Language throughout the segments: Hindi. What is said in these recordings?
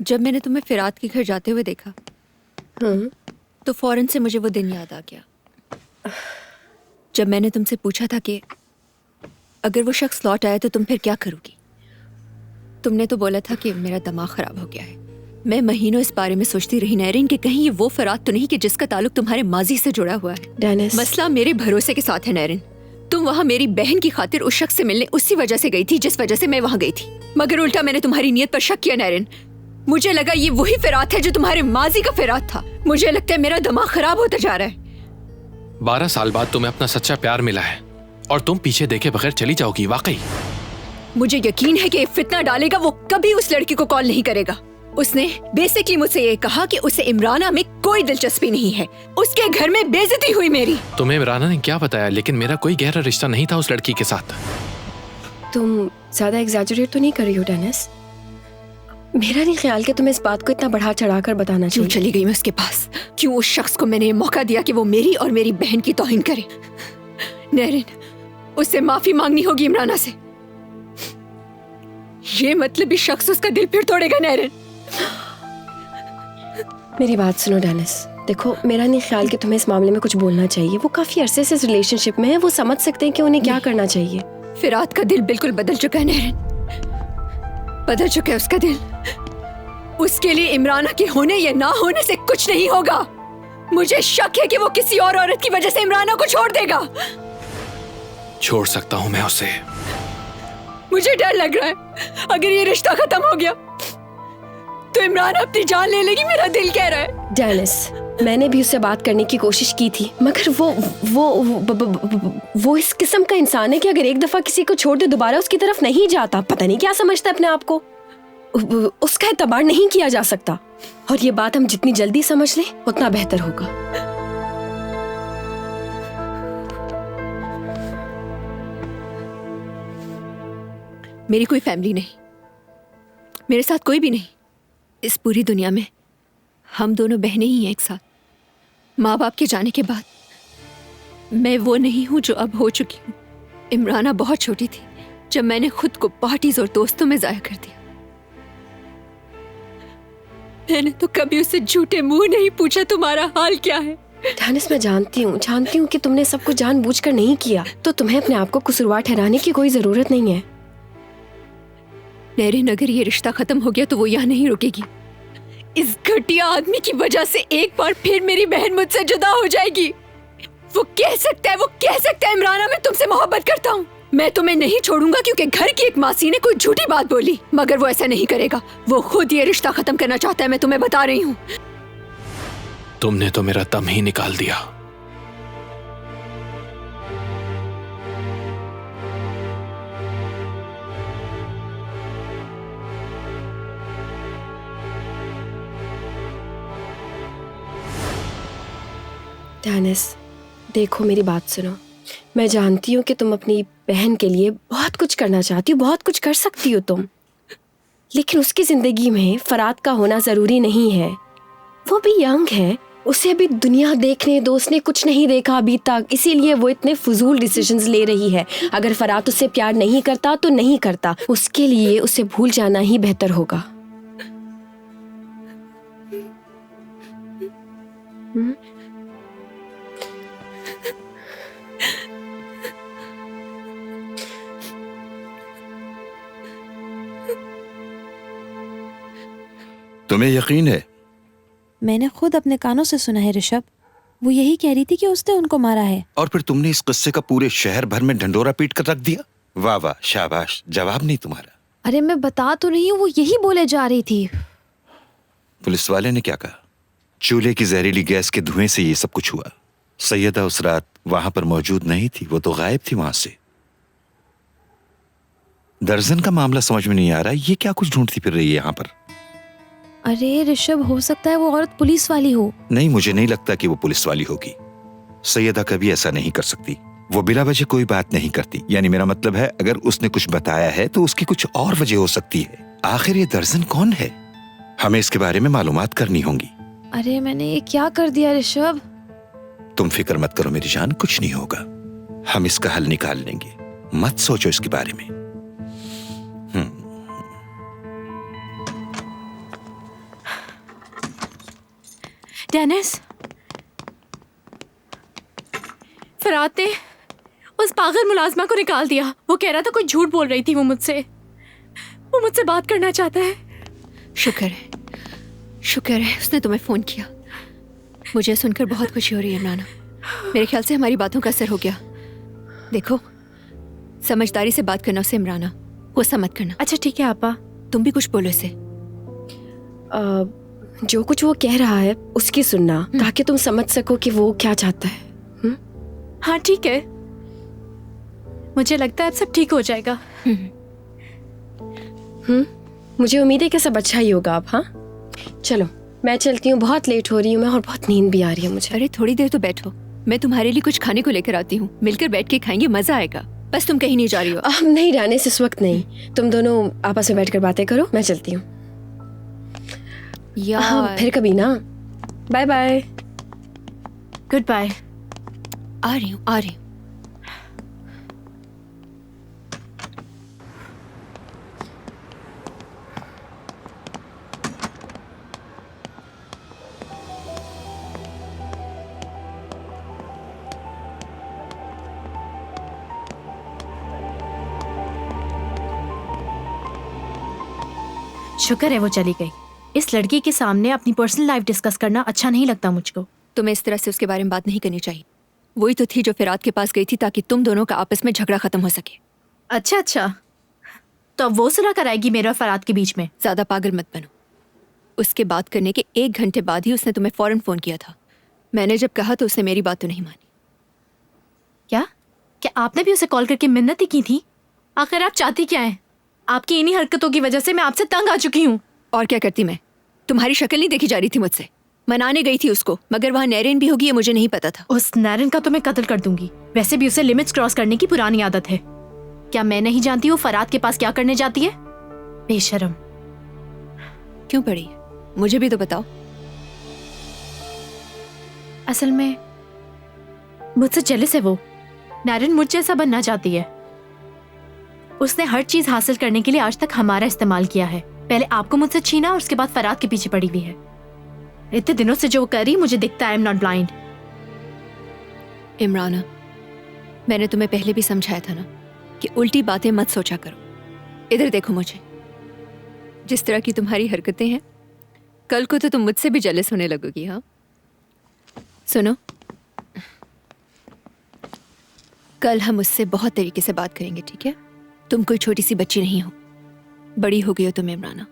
जब मैंने तुम्हें फिरात के घर जाते हुए देखा तो फौरन से मुझे वो दिन याद आ गया जब मैंने तुमसे पूछा था कि अगर वो शख्स लौट आया तो तुम फिर क्या करोगी। तुमने तो बोला था कि मेरा दिमाग खराब हो गया है। मैं महीनों इस बारे में सोचती रही नैरिन कि कहीं ये वो फिरात तो नहीं कि जिसका ताल्लुक तुम्हारे माजी से जुड़ा हुआ है। डेनिस, मसला मेरे भरोसे के साथ है नैरिन। तुम वहाँ मेरी बहन की खातिर उस शख्स से मिलने उसी वजह से गई थी जिस वजह से मैं वहाँ गई थी, मगर उल्टा मैंने तुम्हारी नीयत पर शक किया नैरिन। मुझे लगा ये वही फिरात है जो तुम्हारे माजी का फिरात था। मुझे लगता है मेरा दिमाग खराब होता जा रहा है। 12 साल बाद तुम्हें अपना सच्चा प्यार मिला है और तुम पीछे देखे बगैर चली जाओगी। वाकई मुझे यकीन है कि फितना डालेगा वो कभी उस लड़की को कॉल नहीं करेगा। उसने बेसिकली मुझसे ये कहा कि उसे इमराना में कोई दिलचस्पी नहीं है। उसके घर में बेइज्जती हुई मेरी। तुम्हें इमराना ने क्या बताया? लेकिन मेरा कोई गहरा रिश्ता नहीं था उस लड़की के साथ। तुम ज्यादा एग्जैजरेट तो नहीं कर रही हो डेनिस? मेरा नहीं ख्याल कि तुम्हें इस बात को इतना बढ़ा चढ़ाकर बताना क्यों चाहिए। चली गई मैं उसके पास? क्यों उस शख्स को मैंने ये मौका दिया कि वो मेरी और मेरी बहन की तौहीन करे? नैरिन, उससे माफी मांगनी होगी इमराना से। ये मतलबी शख्स उसका दिल फिर तोड़ेगा नैरिन। मेरी बात सुनो डेनिस, देखो मेरा नहीं ख्याल कि तुम्हें इस मामले में कुछ बोलना चाहिए। वो काफी अरसे से इस रिलेशनशिप में है, वो समझ सकते हैं कि उन्हें क्या करना चाहिए। फिरात का दिल बिल्कुल बदल चुका है नैरिन, बदल चुका है उसका दिल। उसके लिए इमराना के होने या ना होने से कुछ नहीं होगा। मुझे शक है कि वो किसी और औरत की वजह से इमराना को छोड़ देगा। छोड़ सकता हूँ मैं उसे। मुझे डर लग रहा है अगर ये रिश्ता खत्म हो गया तो इमरान अपनी जान ले लेगी, मेरा दिल कह रहा है। डेनिस, मैंने भी उससे बात करने की कोशिश की थी, मगर वो इस किस्म का इंसान है कि अगर एक दफा किसी को छोड़ दे दोबारा उसकी तरफ नहीं जाता। पता नहीं क्या समझता है अपने आप को। उसका एतबार नहीं किया जा सकता। और ये बात हम जितनी जल्दी समझ लें उतना बेहतर होगा। मेरी कोई फैमिली नहीं, मेरे साथ कोई भी नहीं। इस पूरी दुनिया में हम दोनों बहनें ही हैं एक साथ। माँ बाप के जाने के बाद मैं वो नहीं हूं जो अब हो चुकी हूँ। इमराना बहुत छोटी थी जब मैंने खुद को पार्टीज और दोस्तों में जाया कर दिया। मैंने तो कभी उससे झूठे मुंह नहीं पूछा तुम्हारा हाल क्या है। डेनिस, मैं जानती हूँ कि तुमने सब कुछ जानबूझकर नहीं किया, तो तुम्हें अपने आप को कसूरवार ठहराने की कोई जरूरत नहीं है। नैरिन, अगर ये रिश्ता खत्म हो गया तो वो यहाँ नहीं रुकेगी। इस घटिया आदमी की वजह से एक बार फिर मेरी बहन मुझसे जुदा हो जाएगी। वो कह सकता है इमराना मैं तुमसे मोहब्बत करता हूँ। मैं तुम्हें नहीं छोड़ूंगा क्योंकि घर की एक मासी ने कोई झूठी बात बोली, मगर वो ऐसा नहीं करेगा। वो खुद ये रिश्ता खत्म करना चाहता है, मैं तुम्हें बता रही हूँ। तुमने तो मेरा दम ही निकाल दिया। डेनिस, देखो मेरी बात सुनो। मैं जानती हूँ कि तुम अपनी बहन के लिए बहुत कुछ करना चाहती हो, बहुत कुछ कर सकती हो तुम, लेकिन उसकी जिंदगी में फरात का होना जरूरी नहीं है। वो भी यंग है, उसे अभी दुनिया देखने दो, उसने कुछ नहीं देखा अभी तक, इसीलिए वो इतने फजूल डिसीजंस ले रही है। अगर फरात उससे प्यार नहीं करता तो नहीं करता, उसके लिए उसे भूल जाना ही बेहतर होगा। तुम्हें यकीन है? मैंने खुद अपने कानों से सुना है ऋषभ। वो यही कह रही थी कि उसने उनको मारा है। और फिर तुमने इस किस्से का पूरे शहर भर में ढंढोरा पीट कर रख दिया। वाह वाह, शाबाश, जवाब नहीं तुम्हारा। अरे मैं बता तो रही हूँ, वो यही बोले जा रही थी। पुलिस वाले ने क्या कहा? चूल्हे की जहरीली गैस के धुएं से ये सब कुछ हुआ। सैयदा उस रात वहां पर मौजूद नहीं थी, वो तो गायब थी वहां से। दर्जन का मामला समझ में नहीं आ रहा, ये क्या कुछ ढूंढती फिर रही है यहाँ पर? अरे ऋषभ, हो सकता है वो औरत पुलिस वाली हो। नहीं, मुझे नहीं लगता कि वो पुलिस वाली होगी। सैयदा कभी ऐसा नहीं कर सकती। वो बिला वजह कोई बात नहीं करती। यानी मेरा मतलब है, अगर उसने कुछ बताया है तो उसकी कुछ और वजह हो सकती है। आखिर ये दर्जन कौन है? हमें इसके बारे में मालूमात करनी होंगी। अरे मैंने ये क्या कर दिया ऋषभ? तुम फिक्र मत करो मेरी जान, कुछ नहीं होगा। हम इसका हल निकाल लेंगे, मत सोचो इसके बारे में। डेनिस, फरात ने उस पागल मुलाजमा को निकाल दिया। वो कह रहा था कोई झूठ बोल रही थी वो मुझसे बात करना चाहता है। शुक्र है उसने तुम्हें फोन किया। मुझे सुनकर बहुत खुशी हो रही है इमराना। मेरे ख्याल से हमारी बातों का असर हो गया। देखो, समझदारी से बात करना उससे इमराना, गुस्सा मत करना। अच्छा ठीक है आपा। तुम भी कुछ बोलो इसे। जो कुछ वो कह रहा है उसकी सुनना, ताकि तुम समझ सको कि वो क्या चाहता है। हाँ ठीक है, मुझे लगता है अब सब ठीक हो जाएगा। मुझे उम्मीद है कि सब अच्छा ही होगा अब। हाँ चलो मैं चलती हूँ, बहुत लेट हो रही हूँ मैं और बहुत नींद भी आ रही है मुझे। अरे थोड़ी देर तो बैठो, मैं तुम्हारे लिए कुछ खाने को लेकर आती हूँ। मिलकर बैठ के खाएंगे, मजा आएगा। बस तुम कहीं नहीं जा रही हो? नहीं रानिस, इस वक्त नहीं। तुम दोनों आपस में बैठकर बातें करो, मैं चलती हूँ। यार फिर कभी ना। Bye bye. Goodbye. आ रही हूँ। शुक्र है वो चली गई। इस लड़की के सामने अपनी पर्सनल लाइफ डिस्कस करना अच्छा नहीं लगता मुझको। तुम्हें इस तरह से उसके बारे में बात नहीं करनी चाहिए। वही तो थी जो फिरात के पास गई थी ताकि तुम दोनों का आपस में झगड़ा खत्म हो सके। अच्छा, तो अब वो सुलह कराएगी मेरे और फरात के बीच में? ज्यादा पागल मत बनो। उसके बात करने के 1 घंटे बाद ही उसने तुम्हें फौरन फोन किया था। मैंने जब कहा तो उसने मेरी बात तो नहीं मानी। क्या आपने भी उसे कॉल करके मिन्नतें की थी? आखिर आप चाहती क्या हैं? आपकी इन्हीं हरकतों की वजह से मैं आपसे तंग आ चुकी हूँ। और क्या करती मैं? तुम्हारी शक्ल नहीं देखी जा रही थी मुझसे। मनाने गई थी उसको, मगर वहाँ नैरेन भी होगी ये मुझे नहीं पता था। उस नैरेन का तो मैं कत्ल कर दूंगी। वैसे भी उसे लिमिट्स क्रॉस करने की पुरानी आदत है। क्या मैं नहीं जानती हूँ फरात के पास क्या करने जाती है? बेशरम। क्यों पड़ी है? मुझे भी तो बताओ। असल में मुझसे जेलस है वो। नैरेन मुझ जैसा बनना चाहती है। उसने हर चीज हासिल करने के लिए आज तक हमारा इस्तेमाल किया है। पहले आपको मुझसे छीना और उसके बाद फरात के पीछे पड़ी हुई है। इतने दिनों से जो वो कर रही मुझे दिखता है। I am not blind. Imrana, मैंने तुम्हें पहले भी समझाया था ना कि उल्टी बातें मत सोचा करो। इधर देखो मुझे। जिस तरह की तुम्हारी हरकतें हैं, कल को तो तुम मुझसे भी जेलस होने लगोगी। हाँ सुनो, कल हम उससे बहुत तरीके से बात करेंगे, ठीक है? तुम कोई छोटी सी बच्ची नहीं हो, बड़ी हो गई हो तुम इमराना।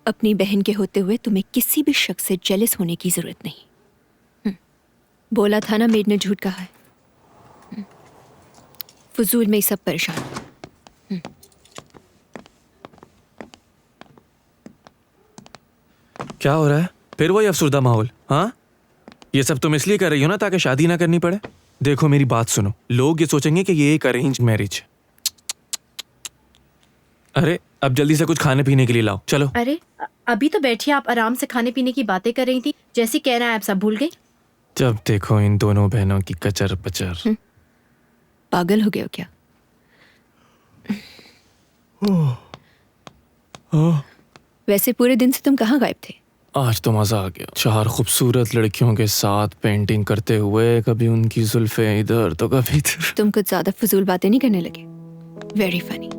अपनी बहन के होते हुए तुम्हें किसी भी शख्स से जेलस होने की जरूरत नहीं। बोला था ना, मेड ने झूठ कहा है। फजूल में ही सब परेशान। क्या हो रहा है? फिर वही अफसुर्दा माहौल? हाँ, ये सब तुम इसलिए कर रही हो ना ताकि शादी ना करनी पड़े? देखो मेरी बात सुनो, लोग ये सोचेंगे कि ये एक अरेंज मैरिज। अरे अब जल्दी से कुछ खाने पीने के लिए लाओ, चलो। अरे अभी तो बैठिए, आप आराम से खाने पीने की बातें कर रही थी। जैसी कहना है आप सब भूल गई। जब देखो इन दोनों बहनों की कचर पचर। पागल हो गए हो क्या? वैसे पूरे दिन से तुम कहाँ गायब थे? आज तो मजा आ गया। 4 खूबसूरत लड़कियों के साथ पेंटिंग करते हुए, कभी उनकी जुल्फें इधर तो कभी इधर। तुम कुछ ज्यादा फजूल बातें नहीं करने लगे? Very funny.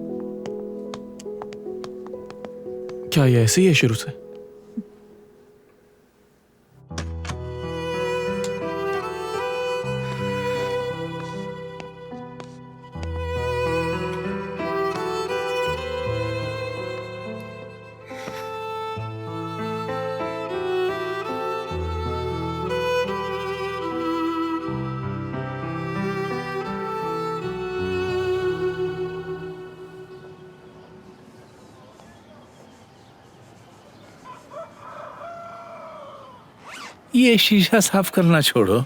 क्या ये ऐसे ही है शुरू से? ये शीशा साफ करना छोड़ो,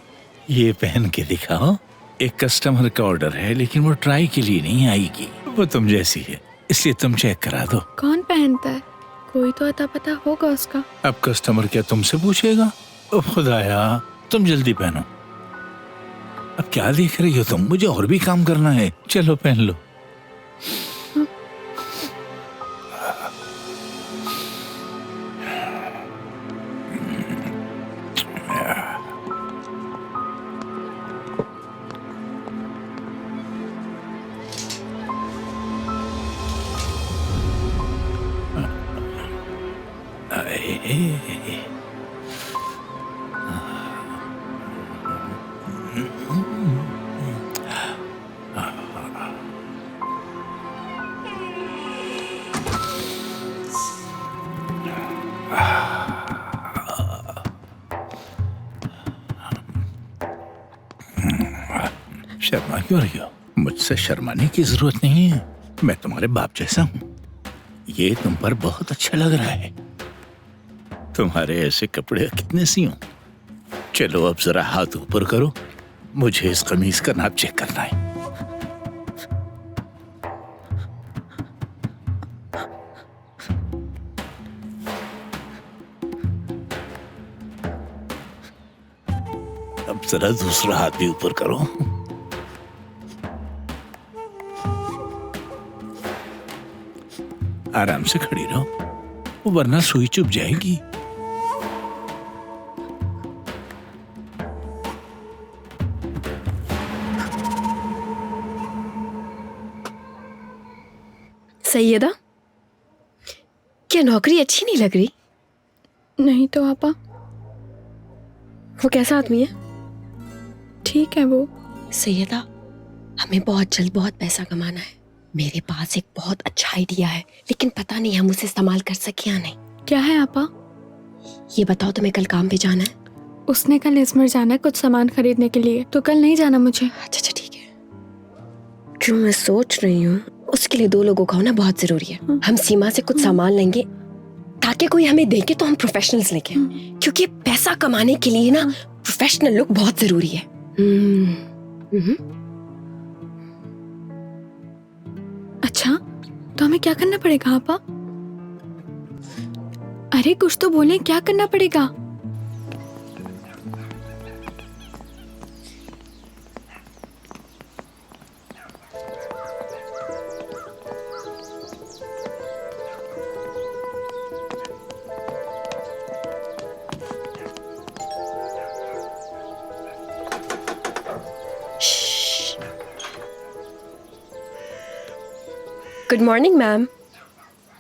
ये पहन के दिखाओ। एक कस्टमर का ऑर्डर है, लेकिन वो ट्राई के लिए नहीं आएगी। वो तुम जैसी है, इसलिए तुम चेक करा दो। कौन पहनता है? कोई तो अता पता होगा उसका। अब कस्टमर क्या तुमसे पूछेगा? ओ खुदाया, तुम जल्दी पहनो। अब क्या देख रही हो तुम? मुझे और भी काम करना है। चलो पहन लो। शर्मा क्यों रही हो? मुझसे शर्माने की जरूरत नहीं है, मैं तुम्हारे बाप जैसा हूँ। ये तुम पर बहुत अच्छा लग रहा है। तुम्हारे ऐसे कपड़े कितने सियूं? चलो अब जरा हाथ ऊपर करो, मुझे इस कमीज का नाप चेक करना है। अब जरा दूसरा हाथ भी ऊपर करो। आराम से खड़ी रहो, वरना सुई चुभ जाएगी। सैयदा, क्या नौकरी अच्छी नहीं लग रही? नहीं तो आपा। वो कैसा आदमी है? ठीक है वो। सैयदा, हमें बहुत जल्द बहुत पैसा कमाना है। मेरे पास एक बहुत अच्छा आइडिया है, लेकिन पता नहीं हम उसे इस्तेमाल कर सके या नहीं। क्या है आपा? ये बताओ, तुम्हें कल काम पे जाना है? उसने कल इस्मर जाना है कुछ सामान खरीदने के लिए, तो कल नहीं जाना मुझे। अच्छा ठीक है। जो मैं सोच रही हूँ, उसके लिए 2 लोगों का होना बहुत जरूरी है। हम सीमा से कुछ सामान लेंगे ताकि कोई हमें देखे तो हम प्रोफेशनल्स लेके, क्योंकि पैसा कमाने के लिए ना प्रोफेशनल लुक बहुत जरूरी है। अच्छा, तो हमें क्या करना पड़ेगा आपा? अरे कुछ तो बोले, क्या करना पड़ेगा? Good morning ma'am.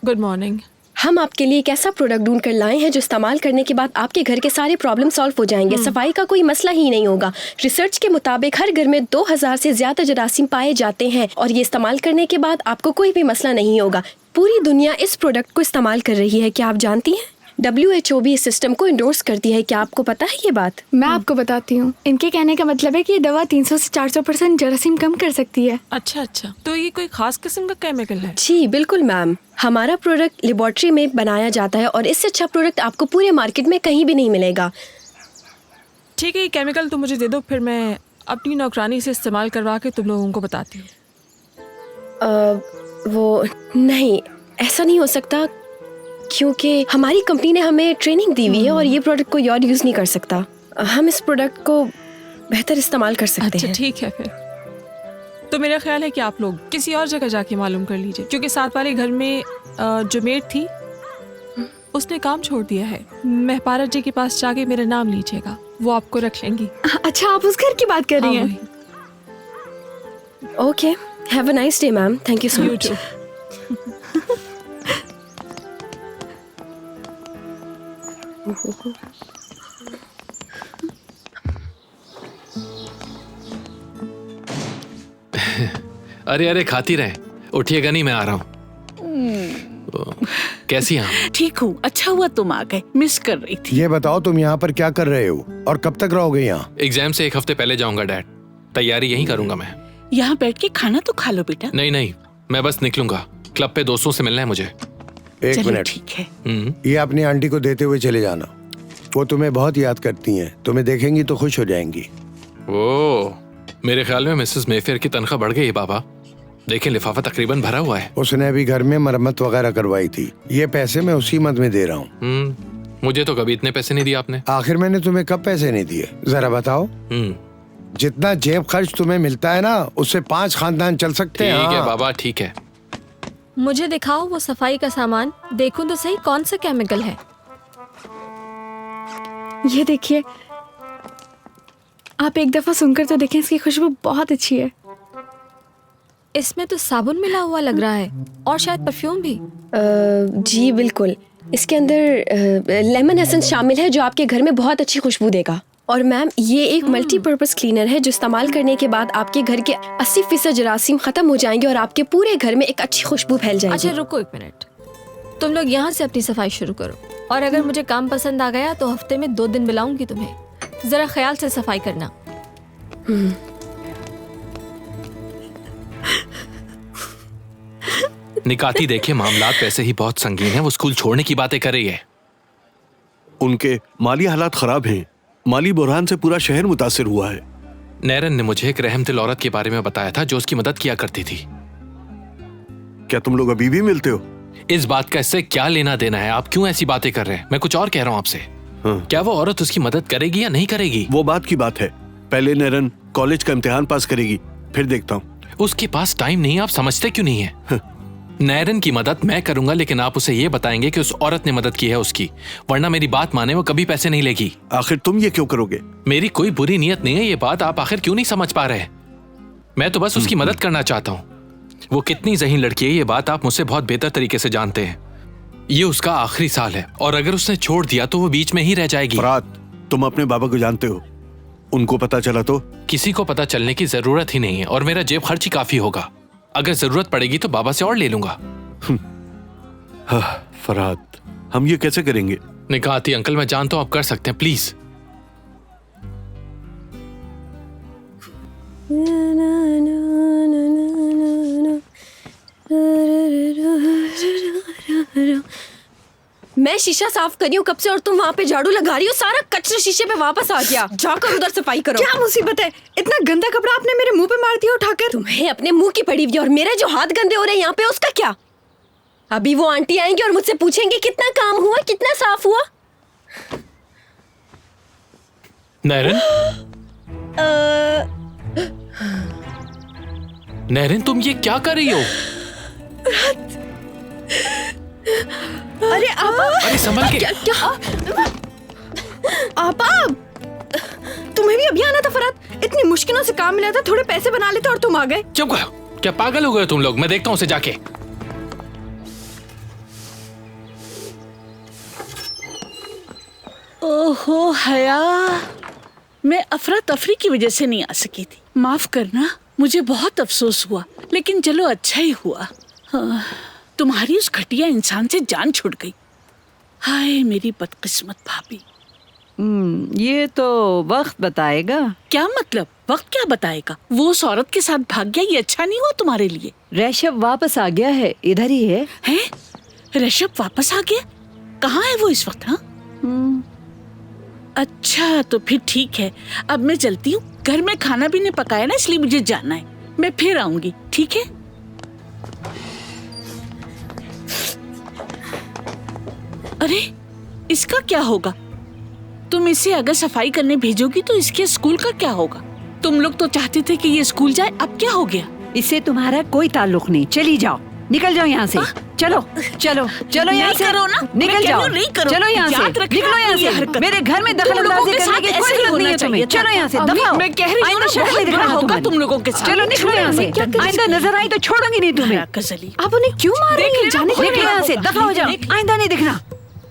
Good morning. हम आपके लिए एक ऐसा प्रोडक्ट ढूंढ कर लाए हैं जो इस्तेमाल करने के बाद आपके घर के सारे प्रॉब्लम सॉल्व हो जाएंगे। सफाई का कोई मसला ही नहीं होगा। रिसर्च के मुताबिक हर घर में 2000 से ज्यादा जरासीम पाए जाते हैं और ये इस्तेमाल करने के बाद आपको कोई भी मसला नहीं होगा। पूरी दुनिया इस प्रोडक्ट को इस्तेमाल कर रही है, क्या आप जानती हैं? WHO भी इस सिस्टम को इंडोर्स करती है। क्या आपको पता है ये बात? मैं आपको बताती हूँ। इनके कहने का मतलब है कि ये दवा 300 से 400% जरासीम कम कर सकती है। अच्छा अच्छा, तो ये कोई खास किस्म का केमिकल है? जी बिल्कुल मैम, हमारा प्रोडक्ट लेबोरेटरी में बनाया जाता है और इससे अच्छा प्रोडक्ट आपको पूरे मार्केट में कहीं भी नहीं मिलेगा। ठीक है, ये केमिकल तो मुझे दे दो, फिर मैं अपनी नौकरानी से इस्तेमाल करवा के तुम लोगों को बताती हूँ। वो नहीं, ऐसा नहीं हो सकता, क्योंकि हमारी कंपनी ने हमें ट्रेनिंग दी हुई है और ये प्रोडक्ट कोई और यूज नहीं कर सकता। हम इस प्रोडक्ट को बेहतर इस्तेमाल कर सकते हैं। अच्छा ठीक है, फिर तो मेरा ख्याल है कि आप लोग किसी और जगह जाके मालूम कर लीजिए, क्योंकि साथ वाले घर में जो मेड थी उसने काम छोड़ दिया है। महपारत जी के पास जाके मेरा नाम लीजिएगा, वो आपको रख लेंगी। अच्छा, आप उस घर की बात कर रही हैं? Okay, have a nice day ma'am, thank you so much. अरे अरे, खाती रहे, उठिएगा नहीं, मैं आ रहा हूँ। कैसी हैं आप? ठीक हूँ, अच्छा हुआ तुम आ गए, मिस कर रही थी। ये बताओ तुम यहाँ पर क्या कर रहे हो और कब तक रहोगे यहाँ? एग्जाम से 1 हफ्ते पहले जाऊंगा डैड, तैयारी यहीं करूंगा मैं। यहाँ बैठ के खाना तो खा लो बेटा। नहीं नहीं, मैं बस निकलूंगा, क्लब पे दोस्तों से मिलना है मुझे। एक चलो मिनट, ठीक है। ये अपनी आंटी को देते हुए चले जाना, वो तुम्हें बहुत याद करती हैं, तुम्हें देखेंगी तो खुश हो जाएंगी। ओ, मेरे ख्याल में मिसेस मेफेयर की तनख्वाह बढ़ गई है बाबा। देखें, लिफाफा तकरीबन भरा हुआ है। उसने अभी घर में मरम्मत वगैरह करवाई थी, ये पैसे मैं उसी मद में दे रहा हूँ। मुझे तो कभी इतने पैसे नहीं दिए आपने। आखिर मैंने तुम्हें कब पैसे नहीं दिए, जरा बताओ। जितना जेब खर्च तुम्हें मिलता है ना, उससे 5 खानदान चल सकते हैं। ठीक है बाबा, ठीक है। मुझे दिखाओ वो सफाई का सामान, देखूं तो सही कौन सा केमिकल है। ये देखिए, आप एक दफा सुनकर तो देखें, इसकी खुशबू बहुत अच्छी है। इसमें तो साबुन मिला हुआ लग रहा है और शायद परफ्यूम भी। जी बिल्कुल, इसके अंदर लेमन एसेंस शामिल है जो आपके घर में बहुत अच्छी खुशबू देगा। और मैम, ये एक मल्टीपर्पज क्लीनर है जो इस्तेमाल करने के बाद आपके घर के 80% जरासीम खत्म हो जाएंगे और आपके पूरे घर में एक अच्छी खुशबू फैल जाएगी। अच्छा रुको 1 मिनट, तुम लोग यहाँ से अपनी सफाई शुरू करो और अगर मुझे काम पसंद आ गया तो हफ्ते में 2 दिन बुलाऊंगी तुम्हें। जरा ख्याल से सफाई करना। निकाती देखिए, मामलात वैसे ही बहुत संगीन है, वो स्कूल छोड़ने की बातें कर रही है। उनके माली हालात खराब हैं। माली बुरहान से पूरा शहर मुतासिर हुआ है। नैरन ने मुझे एक रहमदिल औरत के बारे में बताया था जो उसकी मदद किया करती थी। क्या तुम लोग अभी भी मिलते हो? इस बात का इससे क्या लेना देना है? आप क्यों ऐसी बातें कर रहे हैं? मैं कुछ और कह रहा हूँ आपसे। हाँ। क्या वो औरत उसकी मदद करेगी या नहीं करेगी? वो बात की बात है। पहले नैरन कॉलेज का इम्तिहान पास करेगी, फिर देखता हूँ। उसके पास टाइम नहीं है, आप समझते क्यों नहीं है? नैरन की मदद मैं करूंगा, लेकिन आप उसे ये बताएंगे कि उस औरत ने मदद की है उसकी, वरना मेरी बात माने वो कभी पैसे नहीं लेगी। आखिर तुम ये क्यों करोगे? मेरी कोई बुरी नीयत नहीं है, ये बात आप आखिर क्यों नहीं समझ पा रहे? मैं तो बस उसकी मदद करना चाहता हूँ। वो कितनी ज़हीन लड़की है ये बात आप मुझसे बहुत बेहतर तरीके से जानते हैं। ये उसका आखिरी साल है और अगर उसने छोड़ दिया तो वो बीच में ही रह जाएगी। फरात, तुम अपने बाबा को जानते हो, उनको पता चला तो? किसी को पता चलने की जरूरत ही नहीं है और मेरा जेब खर्च ही काफी होगा। अगर जरूरत पड़ेगी तो बाबा से और ले लूंगा। हाँ, फरात, हम ये कैसे करेंगे? निकाती अंकल, मैं जानता हूं आप कर सकते हैं, प्लीज। मैं शीशा साफ कर रही हूँ कब से और तुम वहाँ पे झाड़ू लगा रही हो। सारा कचरा शीशे पे वापस आ गया। जाकर उधर सफाई करो। क्या मुसीबत है? इतना गंदा कपड़ा आपने मेरे मुंह पे मार दिया उठाकर। तुम्हें अपने मुंह की पड़ी हुई है और मेरे जो हाथ गंदे हो रहे हैं यहाँ पे, उसका क्या? अभी वो आंटी आएंगी और मुझसे पूछेंगे कितना काम हुआ, कितना साफ हुआ। नैरन, नैरन तुम ये क्या कर रही हो? अरे आपा, अरे संभल के। क्या? आपा, तुम्हें भी अभी आना था फरात। इतनी मुश्किलों से काम मिला था, थोड़े पैसे बना लेते और तुम आ गए। चुप करो, क्या पागल हो गए तुम लोग? मैं देखता हूँ उसे जाके। ओहो हया, मैं अफरा तफरी की वजह से नहीं आ सकी थी। माफ करना, मुझे बहुत अफसोस हुआ, लेकिन चलो अच्छा ही हुआ। हाँ, तुम्हारी उस घटिया इंसान से जान छूट गई। हाय मेरी बदकिस्मत भाभी। ये तो वक्त बताएगा। क्या मतलब? वक्त क्या बताएगा? वो उस औरत के साथ भाग गया, ये अच्छा नहीं हुआ तुम्हारे लिए? ऋषभ वापस आ गया है, इधर ही है। हैं? ऋषभ वापस आ गया? कहाँ है वो इस वक्त? हाँ, अच्छा तो फिर ठीक है। अब मैं चलती हूँ, घर में खाना भी नहीं पकाया ना, इसलिए मुझे जाना है। मैं फिर आऊंगी, ठीक है? अरे इसका क्या होगा? तुम इसे अगर सफाई करने भेजोगी तो इसके स्कूल का क्या होगा? तुम लोग तो चाहते थे कि ये स्कूल जाए, अब क्या हो गया? इससे तुम्हारा कोई ताल्लुक नहीं। चली जाओ, निकल जाओ यहाँ से। चलो चलो चलो यहाँ से, करो ना, निकल जाओ। चलो यहाँ से, निकलो यहाँ से। मेरे घर में दखल अंदाजी करने की कोई जरूरत नहीं है तुम्हें। चलो यहाँ से, दफा हो। मैं कह रही हूँ ना, शक्ल दिखाना होगा तुम लोगों के साथ। चलो निकलो यहाँ से, आइंदा नजर आई तो छोड़ूंगी नहीं तुम्हें। आप उन्हें क्यों मार रही हैं? जाने दो यहाँ से, दफा हो जाओ, आइंदा नहीं दिखना।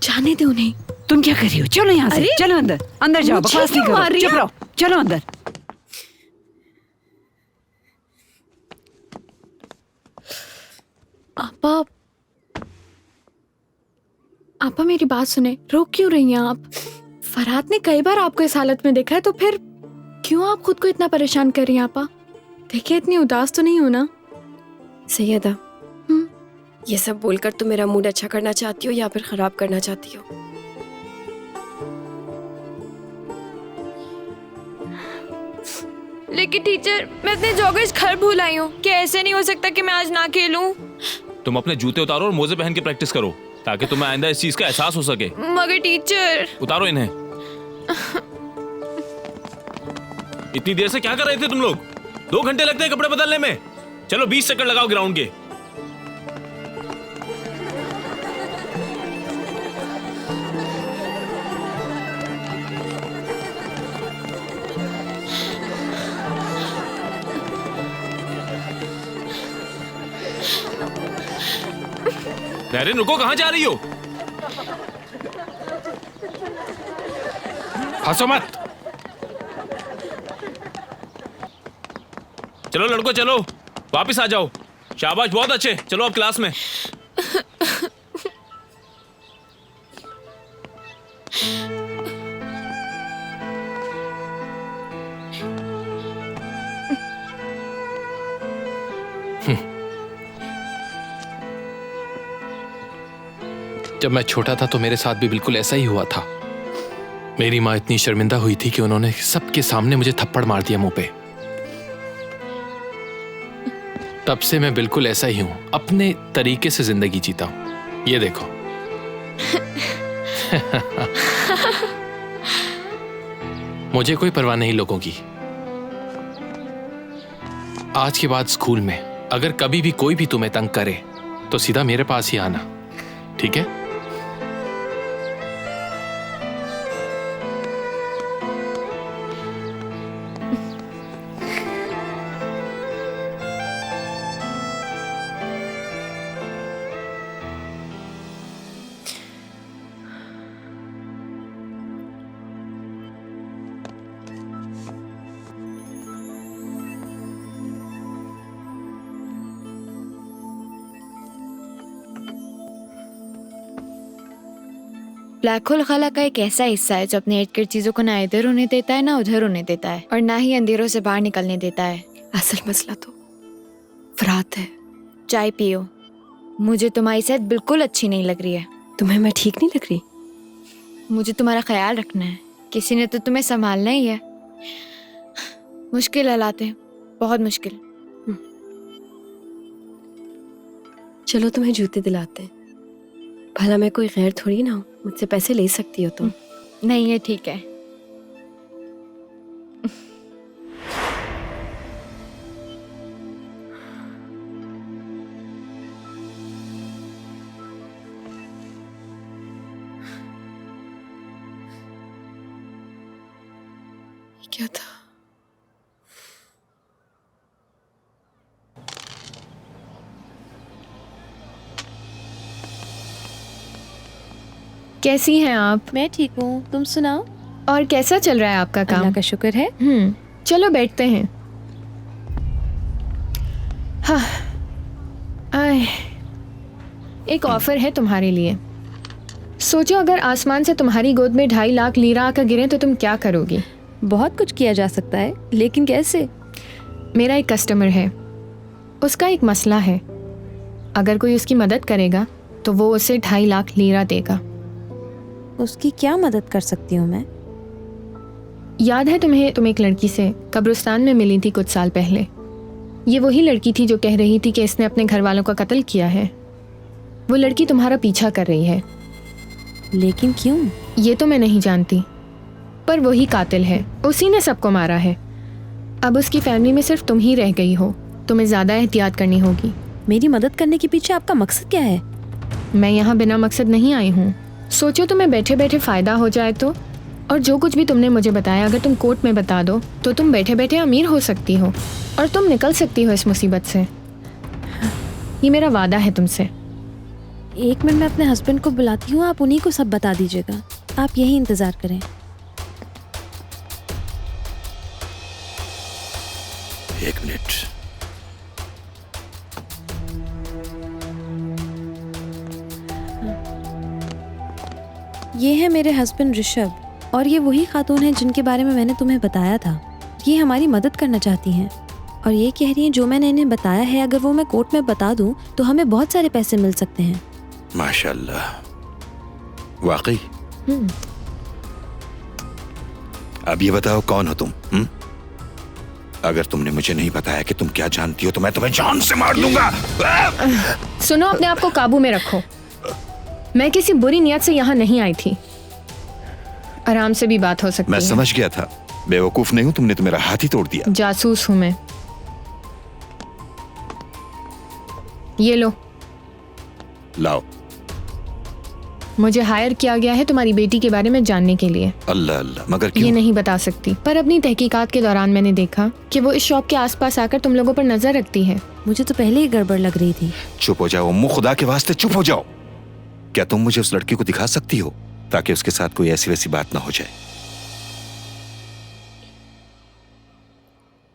जाने दो उन्हें। तुम क्या कर रही हो? चलो यहाँ से, चलो अंदर, अंदर जाओ, बकवास नहीं करो, चुप रहो, चलो अंदर। आपा मेरी बात सुने, रोक क्यों रही हैं आप? फरहात ने कई बार आपको इस हालत में देखा है, तो फिर क्यों आप खुद को इतना परेशान कर रही हैं? आपा देखिए, इतनी उदास तो नहीं हो ना? सैयदा, ये सब बोलकर तुम मेरा मूड अच्छा करना चाहती हो या फिर खराब करना चाहती हो? लेकिन टीचर, मैं अपने जॉगर्स घर भूल आई हूँ। क्या ऐसे नहीं हो सकता कि मैं आज ना खेलूं? तुम अपने जूते उतारो और मोजे पहन के प्रैक्टिस करो, ताकि तुम्हें आइंदा इस चीज का एहसास हो सके। मगर टीचर। उतारो इन्हें। इतनी देर से क्या कर रहे थे तुम लोग? 2 घंटे लगते हैं कपड़े बदलने में। चलो 20 सेकंड लगाओ ग्राउंड के। नैरिन रुको, कहां जा रही हो? हंसो मत। चलो लड़को, चलो वापस आ जाओ। शाबाश, बहुत अच्छे। चलो अब क्लास में। जब मैं छोटा था तो मेरे साथ भी बिल्कुल ऐसा ही हुआ था। मेरी माँ इतनी शर्मिंदा हुई थी कि उन्होंने सबके सामने मुझे थप्पड़ मार दिया मुंह पे। तब से मैं बिल्कुल ऐसा ही हूं, अपने तरीके से जिंदगी जीता हूं। ये देखो। मुझे कोई परवाह नहीं लोगों की। आज के बाद स्कूल में अगर कभी भी कोई भी तुम्हें तंग करे तो सीधा मेरे पास ही आना, ठीक है? ब्लैक होल खाला का एक ऐसा हिस्सा है जो अपने इर्द-गिर्द चीजों को ना इधर होने देता है ना उधर होने देता है, और ना ही अंधेरों से बाहर निकलने देता है। असल मसला तो फरात है। चाय पियो, मुझे तुम्हारी सेहत बिल्कुल अच्छी नहीं लग रही है। तुम्हें मैं ठीक नहीं लग रही? मुझे तुम्हारा ख्याल रखना है, किसी ने तो तुम्हें संभालना ही है। मुश्किल हालात है, बहुत मुश्किल। चलो तुम्हें जूते दिलाते हैं। भला मैं कोई गैर थोड़ी ना हूँ, मुझसे पैसे ले सकती हो तुम। नहीं है, ठीक है। क्या था? कैसी हैं आप? मैं ठीक हूँ, तुम सुनाओ। और कैसा चल रहा है आपका काम? अल्लाह का शुक्र है। चलो बैठते हैं। हाँ, आए, एक ऑफर है तुम्हारे लिए। सोचो अगर आसमान से तुम्हारी गोद में 2.5 लाख लीरा आकर गिरे तो तुम क्या करोगी? बहुत कुछ किया जा सकता है, लेकिन कैसे? मेरा एक कस्टमर है, उसका एक मसला है। अगर कोई उसकी मदद करेगा तो वो उसे 2.5 लाख लीरा देगा। उसकी क्या मदद कर सकती हूँ मैं? याद है तुम्हें, तुम एक लड़की से कब्रिस्तान में मिली थी कुछ साल पहले। ये वही लड़की थी जो कह रही थी कि इसने अपने घर वालों का कत्ल किया है। वो लड़की तुम्हारा पीछा कर रही है। लेकिन क्यों? ये तो मैं नहीं जानती, पर वही कातिल है, उसी ने सबको मारा है। अब उसकी फैमिली में सिर्फ तुम ही रह गई हो, तुम्हें ज़्यादा एहतियात करनी होगी। मेरी मदद करने के पीछे आपका मकसद क्या है? मैं यहाँ बिना मकसद नहीं आई हूँ। सोचो तुम्हें बैठे बैठे फ़ायदा हो जाए तो। और जो कुछ भी तुमने मुझे बताया अगर तुम कोर्ट में बता दो तो तुम बैठे बैठे अमीर हो सकती हो और तुम निकल सकती हो इस मुसीबत से। ये मेरा वादा है तुमसे। 1 मिनट में अपने हस्बैंड को बुलाती हूँ, आप उन्हीं को सब बता दीजिएगा। आप यही इंतज़ार करें। एक मिनट। ये है मेरे हस्बैंड ऋषभ, और ये वही खातून है जिनके बारे में मैंने तुम्हें बताया था। ये हमारी मदद करना चाहती हैं और ये कह रही हैं जो मैंने इन्हें बताया है अगर वो मैं कोर्ट में बता दूं तो हमें बहुत सारे पैसे मिल सकते हैं। माशाल्लाह, वाकई। अब ये बताओ कौन हो तुम? अगर तुमने मुझे नहीं बताया कि तुम क्या जानती हो तो मैं तुम्हें जान से मार दूंगा। सुनो, अपने आप को काबू में रखो। मैं किसी बुरी नियत से यहाँ नहीं आई थी, आराम से भी बात हो सकती है। मैं समझ गया था, बेवकूफ नहीं हूँ, तुमने तो मेरा हाथ ही तोड़ दिया। जासूस हूँ मैं। ये लो। लाओ। मुझे हायर किया गया है तुम्हारी बेटी के बारे में जानने के लिए। अल्लाह अल्लाह, मगर क्यों? ये नहीं बता सकती, पर अपनी तहकीकात के दौरान मैंने देखा कि वो इस शॉप के आसपास आकर तुम लोगों पर नजर रखती है। मुझे तो पहले ही गड़बड़ लग रही थी। चुप हो जाओ अम्मू, खुदा के वास्ते चुप हो जाओ। क्या तुम मुझे उस लड़की को दिखा सकती हो ताकि उसके साथ कोई ऐसी वैसी बात ना हो जाए?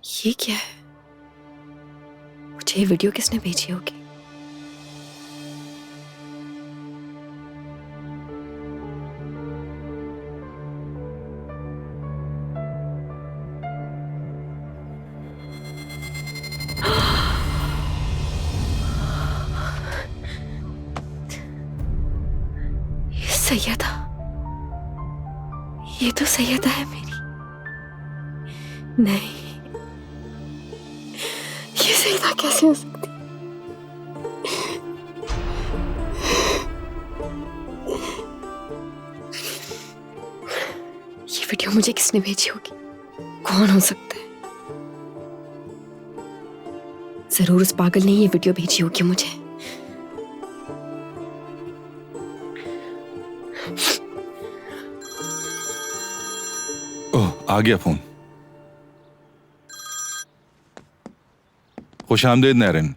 ये क्या है? मुझे ये वीडियो किसने भेजी होगी? सैयदा, ये तो सैयदा है मेरी। नहीं, ये सैयदा कैसे हो सकती? ये वीडियो मुझे किसने भेजी होगी? कौन हो सकता है? जरूर उस पागल ने ये वीडियो भेजी होगी मुझे। ओह, आ गया फोन। खुश आमदीद नैरन,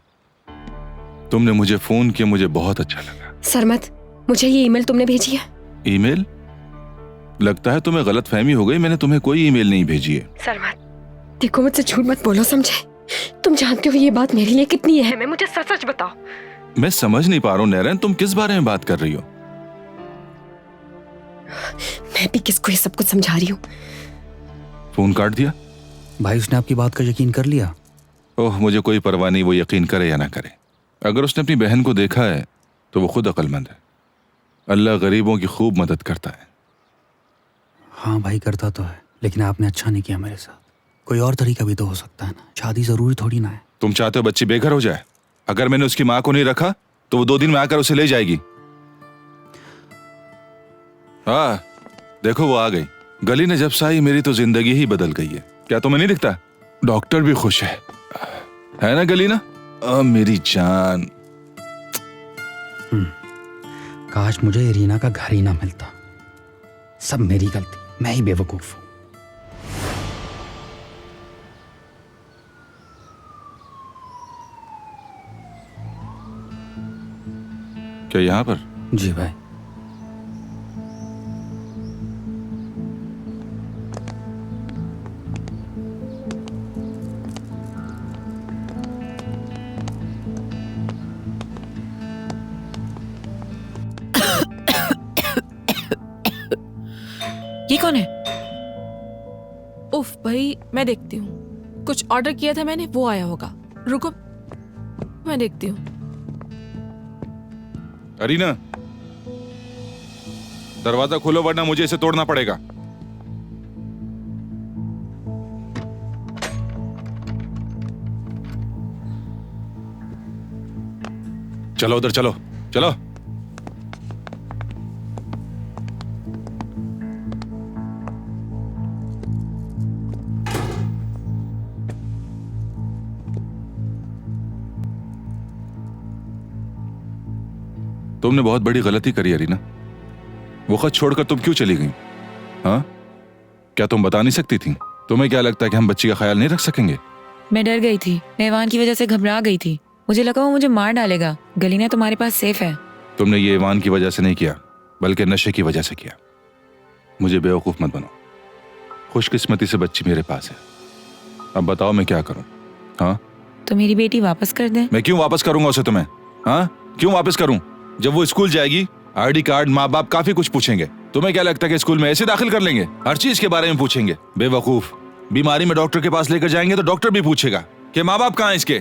तुमने मुझे फोन किया, मुझे बहुत अच्छा लगा। सरमत, मुझे ये ईमेल तुमने भेजी है? ईमेल? लगता है तुम्हें गलत फहमी हो गई, मैंने तुम्हें कोई ईमेल नहीं भेजी है। सरमत, देखो मुझसे झूठ मत बोलो, समझे? तुम जानते हो ये बात मेरे लिए कितनी अहम है, मुझे सच सच बताओ। मैं समझ नहीं पा रहा हूँ नैरन, तुम किस बारे में बात कर रही हो? मैं भी किसको ये सब कुछ समझा रही हूँ। फोन काट दिया? भाई उसने आपकी बात का यकीन कर लिया? ओह, मुझे कोई परवाह नहीं वो यकीन करे या ना करे। अगर उसने अपनी बहन को देखा है तो वो खुद अक्लमंद है। अल्लाह गरीबों की खूब मदद करता है। हाँ भाई, करता तो है, लेकिन आपने अच्छा नहीं किया मेरे साथ। कोई और तरीका भी तो हो सकता है ना, शादी जरूरी थोड़ी ना है। तुम चाहते हो बच्ची बेघर हो जाए? अगर मैंने उसकी माँ को नहीं रखा तो वो 2 दिन में आकर उसे ले जाएगी। हाँ देखो, वो आ गई। गली ने जब से आई मेरी तो जिंदगी ही बदल गई है। क्या तुम्हें नहीं दिखता? डॉक्टर भी खुश है ना गली ना? मेरी जान। काश मुझे इरीना का घर ही ना मिलता। सब मेरी गलती, मैं ही बेवकूफ हूं। क्या यहाँ पर? जी भाई। ये कौन है? उफ भाई, मैं देखती हूँ। कुछ ऑर्डर किया था मैंने, वो आया होगा। रुको मैं देखती हूँ। अरीना, दरवाजा खोलो वरना मुझे इसे तोड़ना पड़ेगा। चलो उधर चलो, चलो। तुमने बहुत बड़ी गलती करी अरीना। वो खत छोड़कर तुम क्यों चली गई? हाँ, क्या तुम बता नहीं सकती थी? तुम्हें क्या लगता है कि हम बच्ची का ख्याल नहीं रख सकेंगे? मैं डर गई थी, मैं ईवान की वजह से घबरा गई थी। मुझे लगा वो मुझे मार डालेगा। गलीना तुम्हारे पास सेफ है। तुमने ये ईवान की वजह से नहीं किया, बल्कि नशे की वजह से किया। मुझे बेवकूफ मत बनाओ। खुशकिस्मती से बच्ची मेरे पास है। अब बताओ मैं क्या करूं? हाँ, तो मेरी बेटी वापस कर दे। मैं क्यों वापस करूंगा उसे तुम्हें? हाँ, क्यों वापस करूं? जब वो स्कूल जाएगी, आईडी कार्ड, माँ बाप काफी कुछ पूछेंगे। तुम्हें क्या लगता है कि स्कूल में ऐसे दाखिल कर लेंगे? हर चीज के बारे में पूछेंगे। बेवकूफ। बीमारी में डॉक्टर के पास लेकर जाएंगे तो डॉक्टर भी पूछेगा कि माँ बाप कहाँ हैं इसके।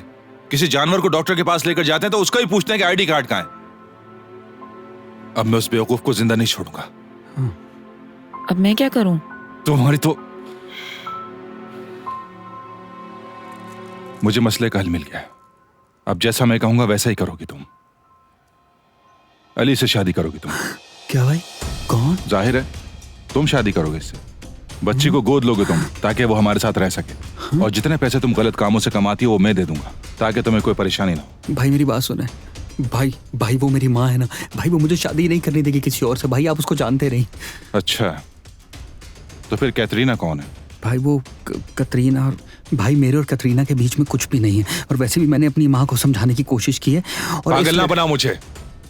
किसी जानवर को डॉक्टर के पास लेकर जाते हैं तो उसका ही पूछते हैं कि आईडी कार्ड कहाँ है। अब मैं उस बेवकूफ को जिंदा नहीं छोड़ूंगा। अब मैं क्या करूं? तुम्हारी तो मुझे मसले का हल मिल गया। अब जैसा मैं कहूंगा वैसा ही करोगी तुम। अली से शादी करोगी तुम। क्या भाई? कौन? जाहिर है तुम शादी करोगे इससे। बच्ची को गोद लोगे तुम ताकि वो हमारे साथ रह सके। और जितने पैसे तुम गलत कामों से कमाती हो वो मैं दे दूंगा ताकि तुम्हें कोई परेशानी ना हो। भाई मेरी बात सुने। भाई वो मेरी माँ है ना भाई, वो मुझे शादी नहीं करने देगी किसी और से। भाई आप उसको जानते नहीं। अच्छा, तो फिर कैटरीना कौन है? भाई वो कतरीना। और भाई मेरे और कतरीना के बीच में कुछ भी नहीं है। और वैसे भी मैंने अपनी माँ को समझाने की कोशिश की है। और पागल ना बना मुझे।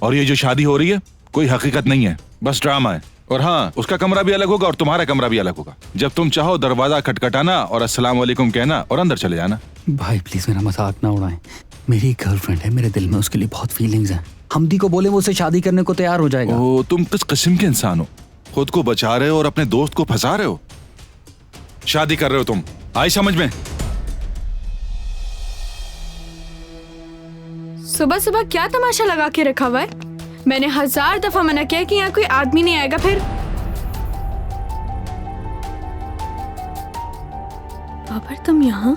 और ये जो शादी हो रही है कोई हकीकत नहीं है, बस ड्रामा है। और हाँ, उसका कमरा भी अलग होगा और तुम्हारा कमरा भी अलग होगा। जब तुम चाहो दरवाजा खटखटाना और अस्सलाम वालेकुम कहना और अंदर चले जाना। भाई प्लीज मेरा मजाक ना उड़ाएं। मेरी गर्लफ्रेंड है, मेरे दिल में उसके लिए बहुत फीलिंग्स हैं। हमदी को बोले वो उसे शादी करने को तैयार हो जाएगा। ओ, तुम किस किस्म के इंसान हो? खुद को बचा रहे हो और अपने दोस्त को फंसा रहे हो। शादी कर रहे हो तुम, आई समझ में? सुबह सुबह क्या तमाशा लगा के रखा हुआ है? मैंने 1000 दफा मना किया कि यहाँ कोई आदमी नहीं आएगा। फिर बाबर तुम यहाँ?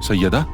सैयदा